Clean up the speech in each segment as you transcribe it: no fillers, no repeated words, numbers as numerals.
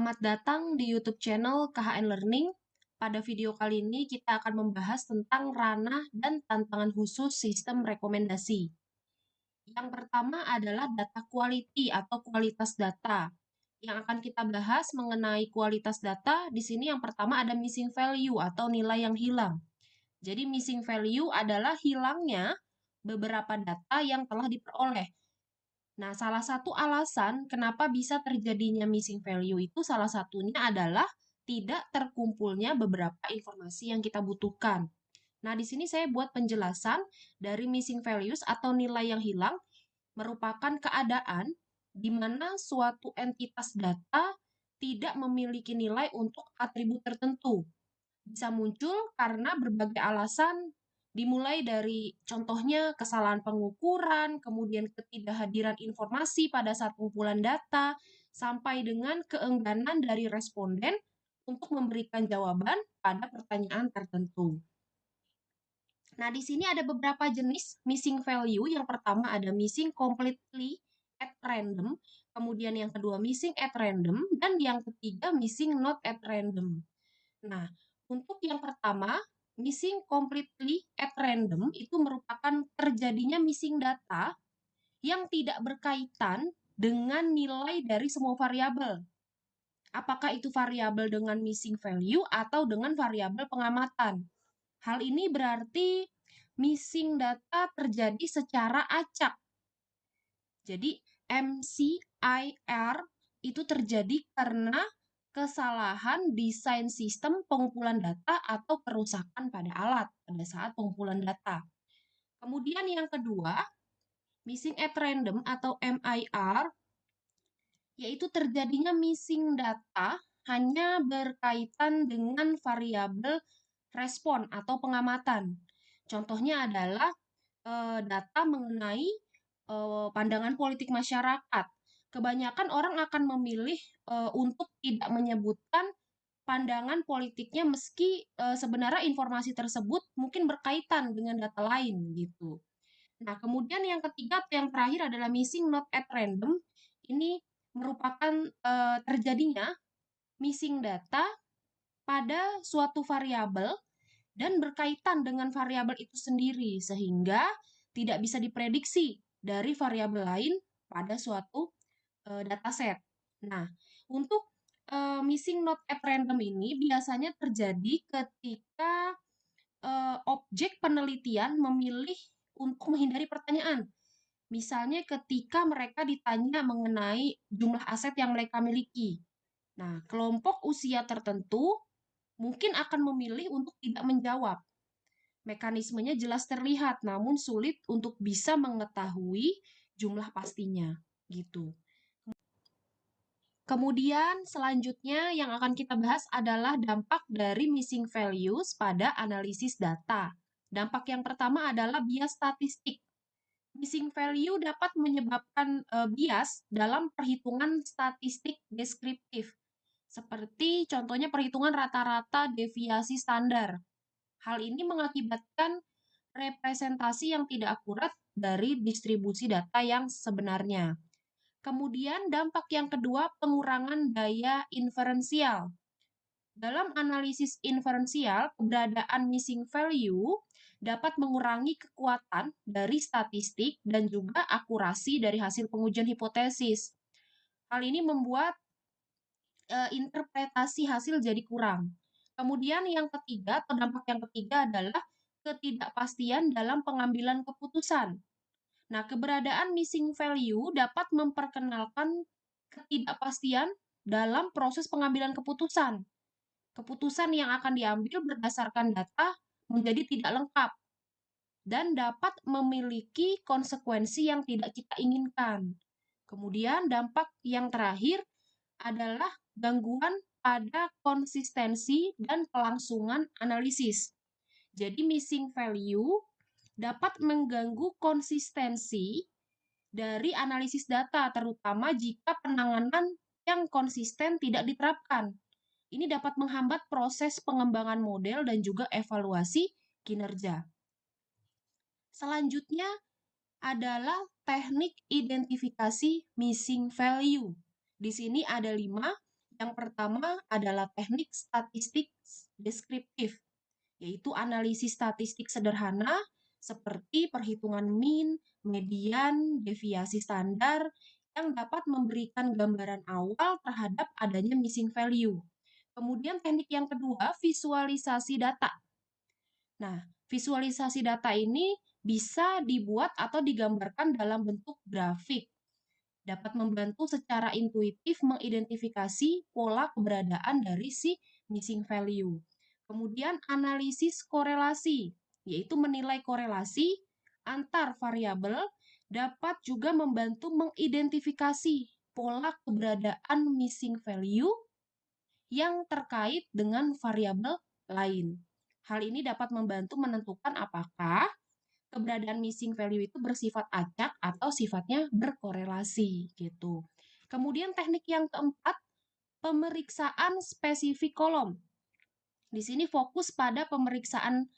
Selamat datang di YouTube channel KHN Learning. Pada video kali ini kita akan membahas tentang ranah dan tantangan khusus sistem rekomendasi. Yang pertama adalah data quality atau kualitas data. Yang akan kita bahas mengenai kualitas data, di sini yang pertama ada missing value atau nilai yang hilang. Jadi missing value adalah hilangnya beberapa data yang telah diperoleh. Nah, salah satu alasan kenapa bisa terjadinya missing value itu salah satunya adalah tidak terkumpulnya beberapa informasi yang kita butuhkan. Nah, di sini saya buat penjelasan dari missing values atau nilai yang hilang merupakan keadaan di mana suatu entitas data tidak memiliki nilai untuk atribut tertentu. Bisa muncul karena berbagai alasan, dimulai dari contohnya kesalahan pengukuran, kemudian ketidakhadiran informasi pada saat pengumpulan data, sampai dengan keengganan dari responden untuk memberikan jawaban pada pertanyaan tertentu. Nah, di sini ada beberapa jenis missing value. Yang pertama ada missing completely at random, kemudian yang kedua missing at random, dan yang ketiga missing not at random. Nah, untuk yang pertama, missing completely at random itu merupakan terjadinya missing data yang tidak berkaitan dengan nilai dari semua variabel. Apakah itu variabel dengan missing value atau dengan variabel pengamatan? Hal ini berarti missing data terjadi secara acak. Jadi MCIR itu terjadi karena kesalahan desain sistem pengumpulan data atau kerusakan pada alat pada saat pengumpulan data. Kemudian yang kedua, missing at random atau MIR, yaitu terjadinya missing data hanya berkaitan dengan variabel respon atau pengamatan. Contohnya adalah data mengenai pandangan politik masyarakat. Kebanyakan orang akan memilih untuk tidak menyebutkan pandangan politiknya meski sebenarnya informasi tersebut mungkin berkaitan dengan data lain gitu. Nah, kemudian yang ketiga atau yang terakhir adalah missing not at random. Ini merupakan terjadinya missing data pada suatu variabel dan berkaitan dengan variabel itu sendiri sehingga tidak bisa diprediksi dari variabel lain pada suatu dataset. Nah, untuk missing not at random ini biasanya terjadi ketika objek penelitian memilih untuk menghindari pertanyaan. Misalnya ketika mereka ditanya mengenai jumlah aset yang mereka miliki. Nah, kelompok usia tertentu mungkin akan memilih untuk tidak menjawab. Mekanismenya jelas terlihat, namun sulit untuk bisa mengetahui jumlah pastinya, gitu. Kemudian selanjutnya yang akan kita bahas adalah dampak dari missing values pada analisis data. Dampak yang pertama adalah bias statistik. Missing value dapat menyebabkan bias dalam perhitungan statistik deskriptif, seperti contohnya perhitungan rata-rata deviasi standar. Hal ini mengakibatkan representasi yang tidak akurat dari distribusi data yang sebenarnya. Kemudian dampak yang kedua, pengurangan daya inferensial. Dalam analisis inferensial, keberadaan missing value dapat mengurangi kekuatan dari statistik dan juga akurasi dari hasil pengujian hipotesis. Hal ini membuat interpretasi hasil jadi kurang. Kemudian yang ketiga atau dampak yang ketiga adalah ketidakpastian dalam pengambilan keputusan. Nah, keberadaan missing value dapat memperkenalkan ketidakpastian dalam proses pengambilan keputusan. Keputusan yang akan diambil berdasarkan data menjadi tidak lengkap dan dapat memiliki konsekuensi yang tidak kita inginkan. Kemudian dampak yang terakhir adalah gangguan pada konsistensi dan kelangsungan analisis. Jadi missing value dapat mengganggu konsistensi dari analisis data, terutama jika penanganan yang konsisten tidak diterapkan. Ini dapat menghambat proses pengembangan model dan juga evaluasi kinerja. Selanjutnya adalah teknik identifikasi missing value. Di sini ada 5. Yang pertama adalah teknik statistik deskriptif, yaitu analisis statistik sederhana seperti perhitungan mean, median, deviasi standar yang dapat memberikan gambaran awal terhadap adanya missing value. Kemudian teknik yang kedua, visualisasi data. Nah, visualisasi data ini bisa dibuat atau digambarkan dalam bentuk grafik, dapat membantu secara intuitif mengidentifikasi pola keberadaan dari si missing value. Kemudian analisis korelasi, yaitu menilai korelasi antar variabel, dapat juga membantu mengidentifikasi pola keberadaan missing value yang terkait dengan variabel lain. Hal ini dapat membantu menentukan apakah keberadaan missing value itu bersifat acak atau sifatnya berkorelasi gitu. Kemudian teknik yang keempat, pemeriksaan spesifik kolom. Di sini fokus pada pemeriksaan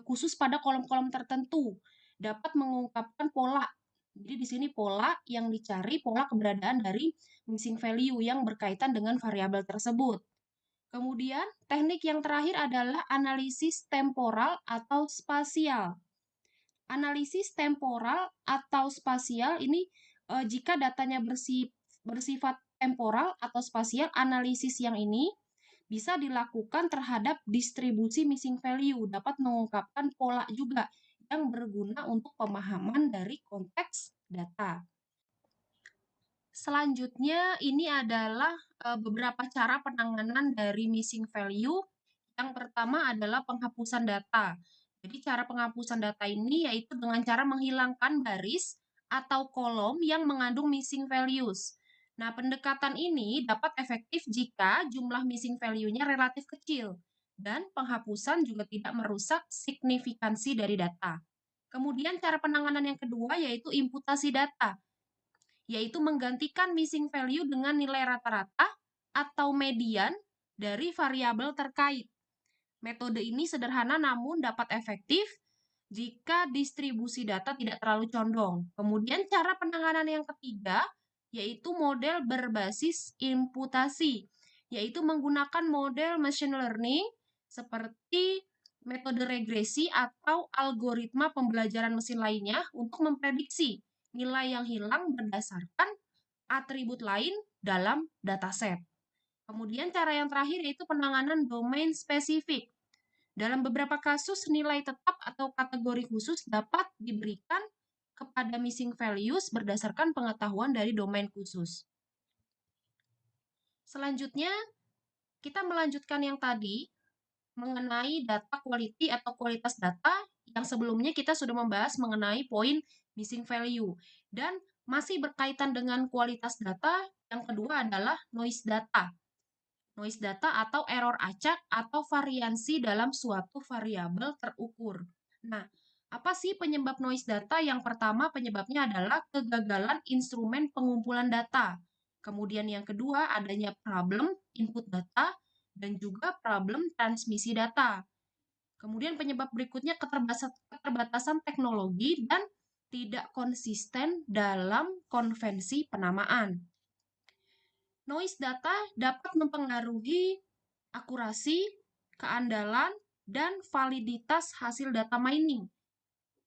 khusus pada kolom-kolom tertentu, dapat mengungkapkan pola. Jadi di sini pola yang dicari, pola keberadaan dari missing value yang berkaitan dengan variabel tersebut. Kemudian, teknik yang terakhir adalah analisis temporal atau spasial. Analisis temporal atau spasial ini jika datanya bersifat temporal atau spasial, analisis yang ini bisa dilakukan terhadap distribusi missing value, dapat mengungkapkan pola juga yang berguna untuk pemahaman dari konteks data. Selanjutnya, ini adalah beberapa cara penanganan dari missing value. Yang pertama adalah penghapusan data. Jadi cara penghapusan data ini yaitu dengan cara menghilangkan baris atau kolom yang mengandung missing values. Nah, pendekatan ini dapat efektif jika jumlah missing value-nya relatif kecil dan penghapusan juga tidak merusak signifikansi dari data. Kemudian cara penanganan yang kedua yaitu imputasi data, yaitu menggantikan missing value dengan nilai rata-rata atau median dari variabel terkait. Metode ini sederhana namun dapat efektif jika distribusi data tidak terlalu condong. Kemudian cara penanganan yang ketiga yaitu model berbasis imputasi, yaitu menggunakan model machine learning seperti metode regresi atau algoritma pembelajaran mesin lainnya untuk memprediksi nilai yang hilang berdasarkan atribut lain dalam dataset. Kemudian cara yang terakhir yaitu penanganan domain spesifik. Dalam beberapa kasus, nilai tetap atau kategori khusus dapat diberikan kepada missing values berdasarkan pengetahuan dari domain khusus. Selanjutnya, kita melanjutkan yang tadi mengenai data quality atau kualitas data yang sebelumnya kita sudah membahas mengenai poin missing value. Dan masih berkaitan dengan kualitas data, yang kedua adalah noise data. Noise data atau error acak atau variansi dalam suatu variabel terukur. Nah, apa sih penyebab noise data? Yang pertama penyebabnya adalah kegagalan instrumen pengumpulan data. Kemudian yang kedua adanya problem input data dan juga problem transmisi data. Kemudian penyebab berikutnya keterbatasan teknologi dan tidak konsisten dalam konvensi penamaan. Noise data dapat mempengaruhi akurasi, keandalan, dan validitas hasil data mining,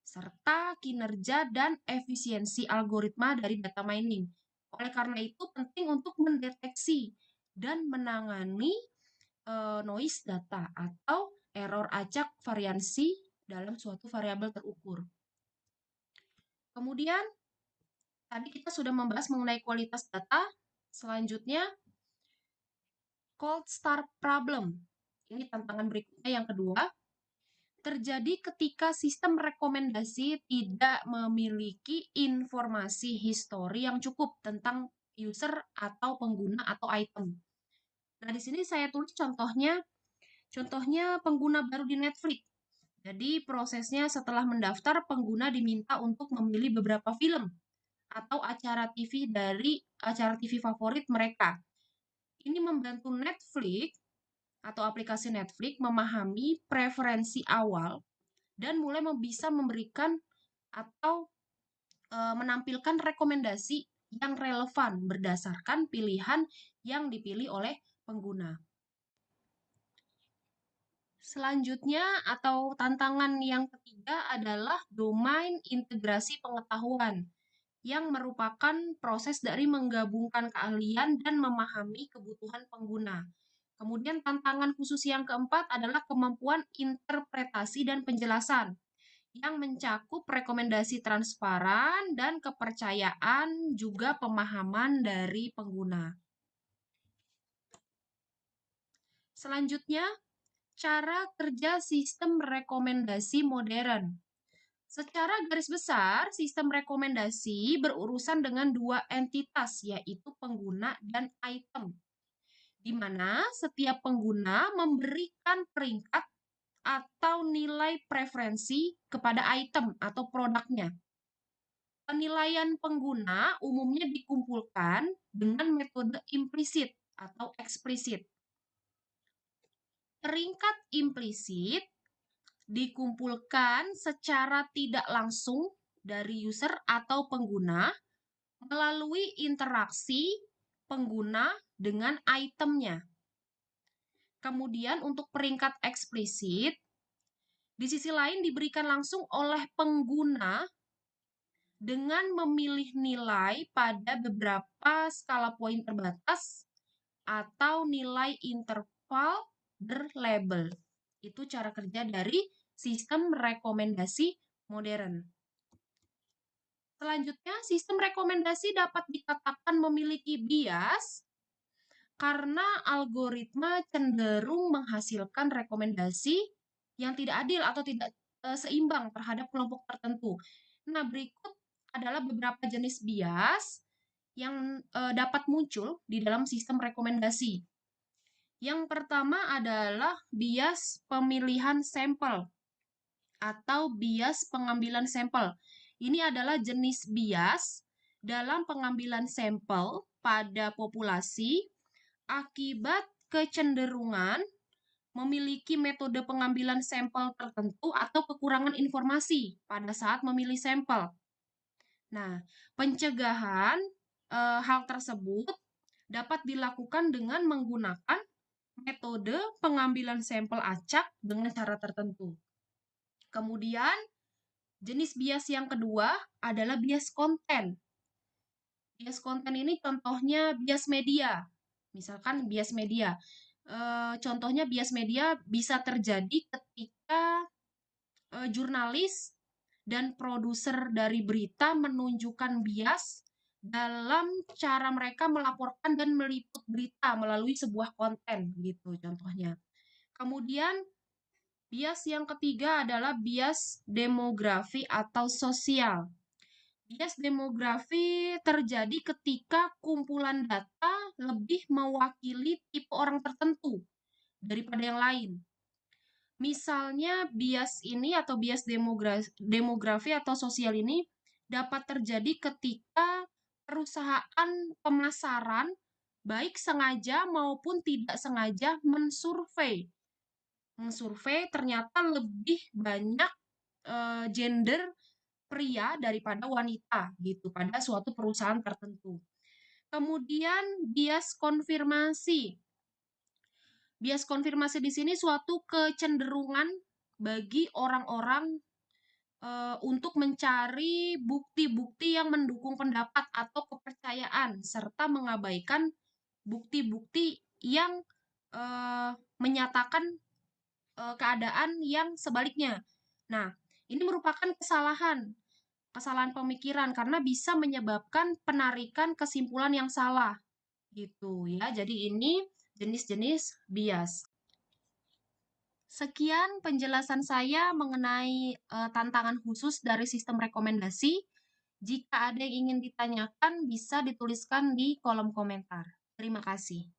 serta kinerja dan efisiensi algoritma dari data mining. Oleh karena itu, penting untuk mendeteksi dan menangani noise data atau error acak variansi dalam suatu variabel terukur. Kemudian, tadi kita sudah membahas mengenai kualitas data. Selanjutnya, cold start problem. Ini tantangan berikutnya yang kedua. Terjadi ketika sistem rekomendasi tidak memiliki informasi histori yang cukup tentang user atau pengguna atau item. Nah, di sini saya tulis contohnya pengguna baru di Netflix. Jadi prosesnya setelah mendaftar, pengguna diminta untuk memilih beberapa film atau acara TV dari acara TV favorit mereka. Ini membantu Netflix atau aplikasi Netflix memahami preferensi awal dan mulai bisa memberikan atau menampilkan rekomendasi yang relevan berdasarkan pilihan yang dipilih oleh pengguna. Selanjutnya atau tantangan yang ketiga adalah domain integrasi pengetahuan, yang merupakan proses dari menggabungkan keahlian dan memahami kebutuhan pengguna. Kemudian tantangan khusus yang keempat adalah kemampuan interpretasi dan penjelasan, yang mencakup rekomendasi transparan dan kepercayaan juga pemahaman dari pengguna. Selanjutnya, cara kerja sistem rekomendasi modern. Secara garis besar, sistem rekomendasi berurusan dengan dua entitas, yaitu pengguna dan item, di mana setiap pengguna memberikan peringkat atau nilai preferensi kepada item atau produknya. Penilaian pengguna umumnya dikumpulkan dengan metode implisit atau eksplisit. Peringkat implisit dikumpulkan secara tidak langsung dari user atau pengguna melalui interaksi pengguna dengan itemnya. Kemudian untuk peringkat eksplisit, di sisi lain diberikan langsung oleh pengguna dengan memilih nilai pada beberapa skala poin terbatas atau nilai interval berlabel. Itu cara kerja dari sistem rekomendasi modern. Selanjutnya, sistem rekomendasi dapat dikatakan memiliki bias karena algoritma cenderung menghasilkan rekomendasi yang tidak adil atau tidak seimbang terhadap kelompok tertentu. Nah, berikut adalah beberapa jenis bias yang dapat muncul di dalam sistem rekomendasi. Yang pertama adalah bias pemilihan sampel atau bias pengambilan sampel. Ini adalah jenis bias dalam pengambilan sampel pada populasi akibat kecenderungan memiliki metode pengambilan sampel tertentu atau kekurangan informasi pada saat memilih sampel. Nah, pencegahan hal tersebut dapat dilakukan dengan menggunakan metode pengambilan sampel acak dengan cara tertentu. Kemudian, jenis bias yang kedua adalah bias konten. Bias konten ini contohnya bias media. Misalkan bias media. Contohnya bias media bisa terjadi ketika jurnalis dan produser dari berita menunjukkan bias dalam cara mereka melaporkan dan meliput berita melalui sebuah konten gitu contohnya. Kemudian bias yang ketiga adalah bias demografi atau sosial. Bias demografi terjadi ketika kumpulan data lebih mewakili tipe orang tertentu daripada yang lain. Misalnya bias ini atau bias demografi atau sosial ini dapat terjadi ketika perusahaan pemasaran baik sengaja maupun tidak sengaja mensurvei ternyata lebih banyak gender pria daripada wanita gitu pada suatu perusahaan tertentu. Kemudian bias konfirmasi. Bias konfirmasi di sini suatu kecenderungan bagi orang-orang untuk mencari bukti-bukti yang mendukung pendapat atau kepercayaan serta mengabaikan bukti-bukti yang menyatakan keadaan yang sebaliknya. Nah, ini merupakan kesalahan pemikiran karena bisa menyebabkan penarikan kesimpulan yang salah gitu ya. Jadi ini jenis-jenis bias. Sekian penjelasan saya mengenai tantangan khusus dari sistem rekomendasi. Jika ada yang ingin ditanyakan, bisa dituliskan di kolom komentar. Terima kasih.